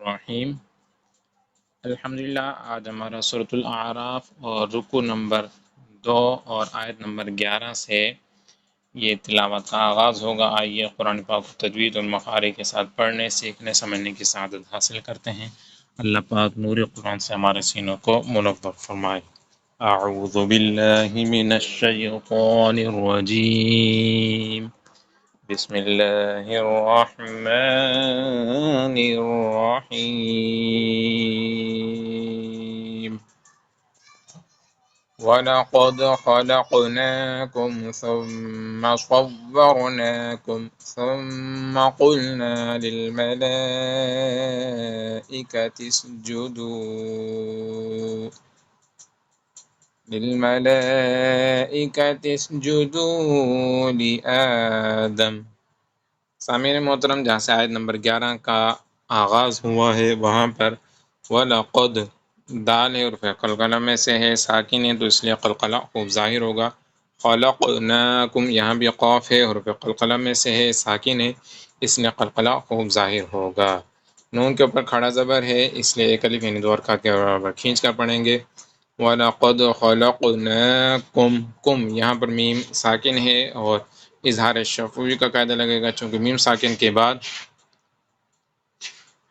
الرحیم۔ الحمدللہ آج ہمارا سورۃ الاعراف اور رکوع نمبر 2 اور آیت نمبر 11 سے یہ تلاوت کا آغاز ہوگا۔ آئیے قرآن پاک کو تجوید اور مخارج کے ساتھ پڑھنے، سیکھنے، سمجھنے کی سعادت حاصل کرتے ہیں۔ اللہ پاک نور قرآن سے ہمارے سینوں کو منور فرمائے۔ اعوذ باللہ من الشیطان الرجیم، بسم اللہ الرحمن الرحیم۔ وَلَقَدْ خَلَقْنَاكُمْ ثُمَّ صَوَّرْنَاكُمْ ثُمَّ قُلْنَا لِلْمَلَائِكَةِ اسْجُدُوا لِآدَمَ۔ سامعین محترم، جہاں سے آیت نمبر 11 کا آغاز ہوا ہے وہاں پر وَلَقَدْ دال ہے اور قلقلہ میں سے ہے، ساکن ہے تو اس لیے قلقلہ خوب ظاہر ہوگا۔ خلقناکم یہاں بھی قاف ہے اور قلقلہ میں سے ہے، ساکن ہے اس لیے قلقلہ خوب ظاہر ہوگا۔ نون کے اوپر کھڑا زبر ہے اس لیے ایک الف یعنی دو حرکات کے برابر کھینچ کر پڑھیں گے۔ وَلَقَدْ خَلَقْنَاكُمْ کم یہاں پر میم ساکن ہے اور اظہار شفوی کا قاعدہ لگے گا، چونکہ میم ساکن کے بعد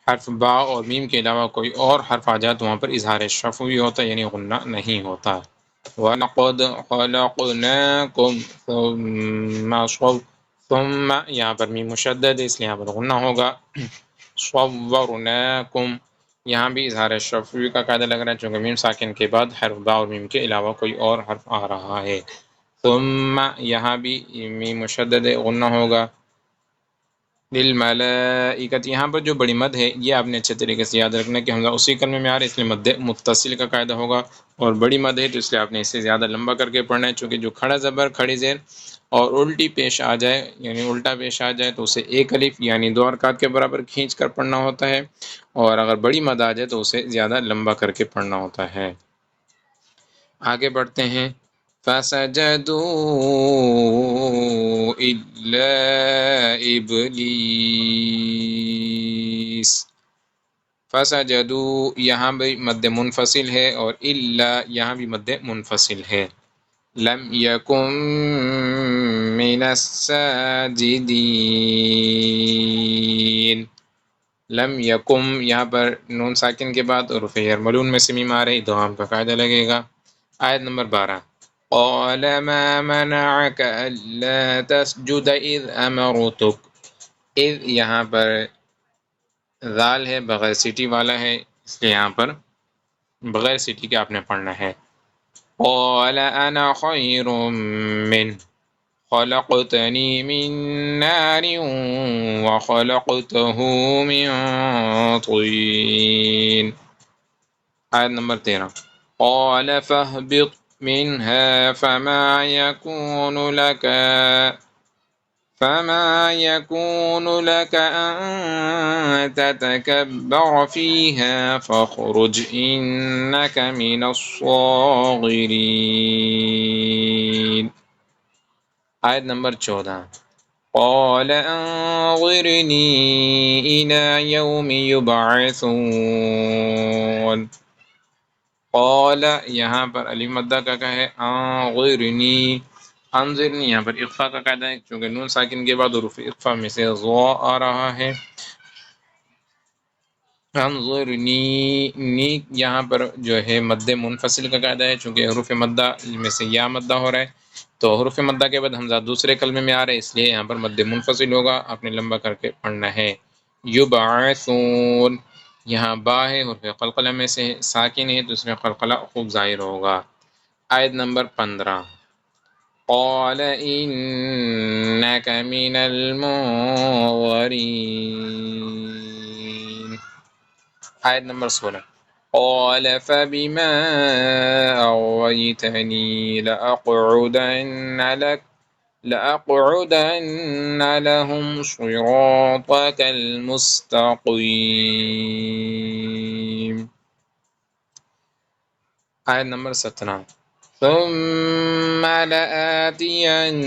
حرف با اور میم کے علاوہ کوئی اور حرف آ جائے تو وہاں پر اظہار شفوی ہوتا ہے یعنی غنہ نہیں ہوتا۔ وَلَقَدْ خَلَقْنَاكُمْ ثُمَّ یہاں پر میم مشدد ہے اس لیے یہاں پر غنہ ہوگا۔ صَوَّرْنَاكُمْ یہاں بھی اظہار شفوی کا قاعدہ لگ رہا ہے، چونکہ میم ساکن کے بعد حرف با اور میم کے علاوہ کوئی اور حرف آ رہا ہے۔ ثم یہاں بھی میم مشدد ہے، غنہ ہوگا۔ للملائکۃ یہاں پر جو بڑی مد ہے یہ آپ نے اچھے طریقے سے یاد رکھنا کہ حمزہ اسی کلمے میں آ رہا ہے، اس لیے مد متصل کا قاعدہ ہوگا، اور بڑی مد ہے تو اس لیے آپ نے اسے زیادہ لمبا کر کے پڑھنا ہے، چونکہ جو کھڑا زبر کھڑی زیر اور الٹی پیش آ جائے یعنی الٹا پیش آ جائے تو اسے ایک الف یعنی دو حرکات کے برابر کھینچ کر پڑھنا ہوتا ہے، اور اگر بڑی مد آ جائے تو اسے زیادہ لمبا کر کے پڑھنا ہوتا ہے۔ آگے بڑھتے ہیں۔ فَسَجَدُوا إِلَّا إِبْلِيسَ فَسَجَدُوا یہاں بھی مد منفصل ہے اور إِلَّا یہاں بھی مد منفصل ہے۔ لَمْ يَكُنْ مِنَ السَّاجِدِينَ لم یکم یہاں پر نون ساکن کے بعد حروف یرملون میں سے میم آ رہی، ادغام کا قاعدہ لگے گا۔ آیت نمبر 12۔ قَالَ مَا مَنَعَكَ أَلَّا تَسْجُدَ إِذْ أَمَرْتُكَ اذ یہاں پر ذال ہے بغیر سیٹی والا ہے اس لیے یہاں پر بغیر سیٹی کے آپ نے پڑھنا ہے۔ قَالَ أَنَا خَيْرٌ مِّنْهُ خَلَقْتَنِي مِن نَّارٍ وَخَلَقْتَهُ مِن طِينٍ آیت نمبر 13۔ قَالَ فَاهْبِطْ مِنْهَا فَمَا يَكُونُ لَكَ أَن تَتَكَبَّرَ فِيهَا فَاخْرُجْ إِنَّكَ مِنَ الصَّاغِرِينَ آیت نمبر 14۔ قَالَ أَنظِرْنِي إِلَى يَوْمِ يُبْعَثُونَ قَالَ یہاں پر الف مدہ کا ہے، انظرنی انظرنی یہاں پر اخفا کا قاعدہ ہے، چونکہ نون ساکن کے بعد حروف اخفا میں سے ضا آ رہا ہے۔ انظرنی نی یہاں پر جو ہے مد منفصل کا قاعدہ ہے، چونکہ حروف مدہ میں سے یا مدہ ہو رہا ہے تو حروف مدہ کے بعد حمزہ دوسرے کلمے میں آ رہا ہے، اس لیے یہاں پر مد منفصل ہوگا، آپ نے لمبا کر کے پڑھنا ہے۔ یبعثون یہاں با ہے حرف قلقلہ میں سے ساکن ہے تو اس میں قلقلہ خوب ظاہر ہوگا۔ آیت نمبر 15۔ قَالَ إِنَّكَ مِنَ الْمُنظَرِينَ آیت نمبر 16۔ قَالَ فَبِمَا أَغْوَيْتَنِي لَأَقْعُدَنَّ لَهُمْ صِرَاطَكَ الْمُسْتَقِيمَ آیت نمبر 17۔ ثُمَّ لَآتِيَنَّهُم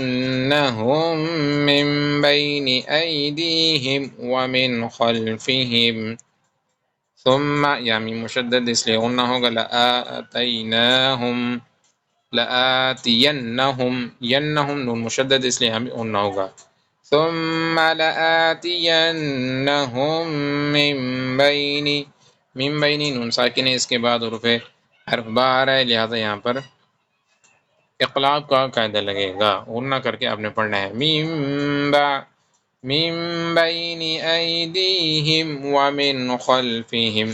مِّن بَيْنِ أَيْدِيهِمْ وَمِنْ خَلْفِهِمْ ثم یا میم مشدد اس لیے غنہ ہوگا لآتیناہم لآتینہم ینہم نون مشدد اس لیے ہمیں غنہ ہوگا ثم لآتینہم من بینی نون ساکن ہے اس کے بعد حروف حرف با آ رہا ہے لہذا یہاں پر اقلاب کا قاعدہ لگے گا غنہ کر کے آپ نے پڑھنا ہے من بین ایدیہم ومن خلفہم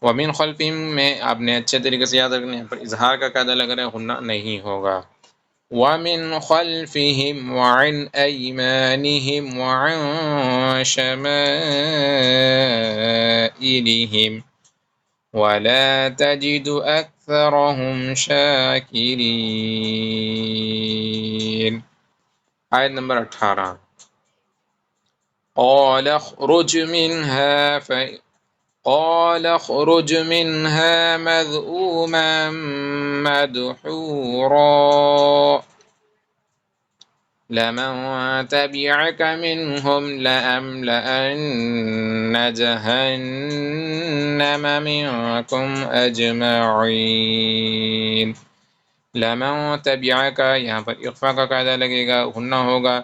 ومن خلفہم میں آپ نے اچھے طریقے سے یاد رکھنا ہے پر اظہار کا قاعدہ لگ رہا ہے غنہ نہیں ہوگا ومن خلفہم وعن ایمانہم وعن شمائلہم ولا تجد اکثرہم شاکرین آیت نمبر 18 قال اخرج منها مذءوما مدحورا لمن تبعك منهم لأملأن جهنم منكم أجمعين لمن تبعك یہاں پر اخفا کا قاعدہ لگے گا غنہ ہوگا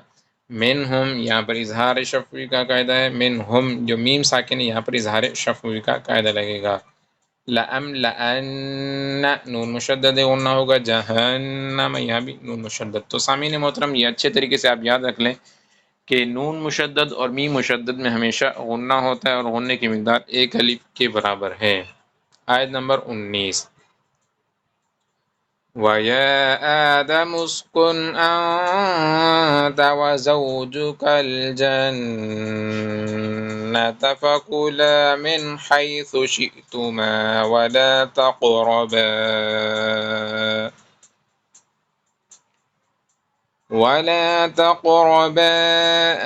منہم یہاں پر اظہار شفوی کا قاعدہ ہے منہم جو میم ساکن ہے یہاں پر اظہار شفوی کا قاعدہ لگے گا لأملأن نون مشدد غنہ ہوگا جہنم یہاں بھی نون مشدد تو سامعین محترم یہ اچھے طریقے سے آپ یاد رکھ لیں کہ نون مشدد اور میم مشدد میں ہمیشہ غنہ ہوتا ہے اور غنے کی مقدار ایک الف کے برابر ہے آیت نمبر 19 وَيَا آدَمُ اسْكُنْ أَنْتَ وَزَوْجُكَ الْجَنَّةَ فَكُلَا مِنْ حَيْثُ شِئْتُمَا ولا تقربا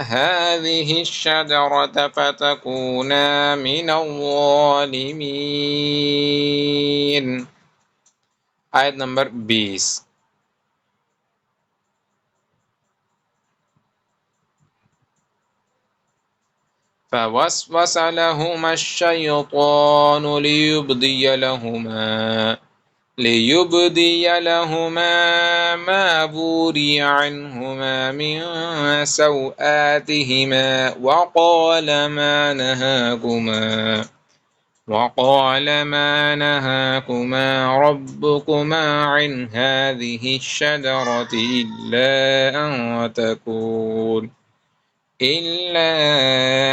هذه الشجرة فتكونا من الظالمين آیت نمبر 20 فوسوس لهما الشيطان ليبدي لهما ما بوري عنهما من سوآتهما وقال ما نهاكما ربكما عن هذه الشجرة إلا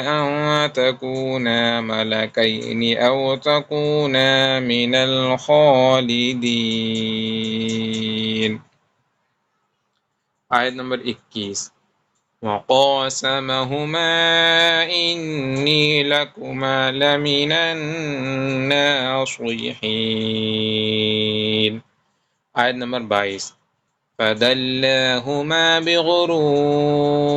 أن تكونا ملكين أو تكونا من الخالدين آیت نمبر 21 وقاسمهما إني لكما لمن الناصحين آیت نمبر 22 فدلاهما بغرور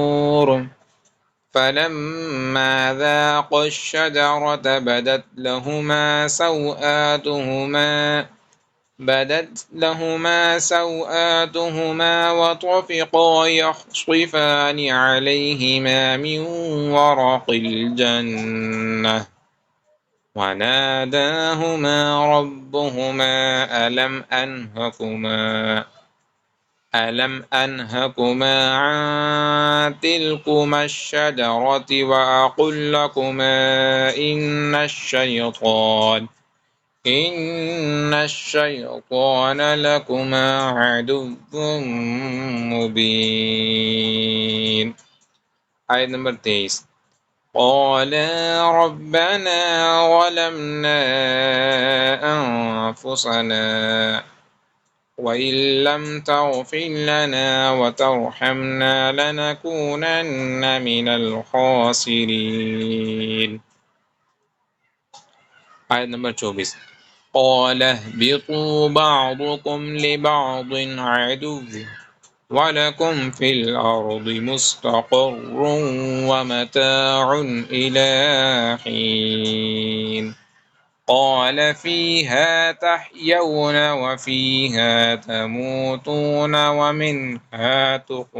فلما ذاقا الشجرة بدت لهما سوآتهما وطفقا يخصفان عليهما من ورق الجنة وناداهما ربهما ألم أنهكما عن تلكما الشجرة وأقل لكما إن الشيطان لكما عدو مبين آیت نمبر 23 قالا ربنا ظلمنا أنفسنا وإن لم تغفر لنا وترحمنا لنكونن من الخاسرين آیت نمبر 24 قال اهبطوا بعضكم لبعض عدو ولكم في الأرض مستقر ومتاع إلى حين قال فيها تحيون وفيها تموتون ومنها تخرجون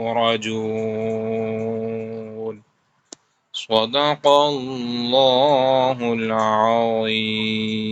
صدق اللہ العظیم.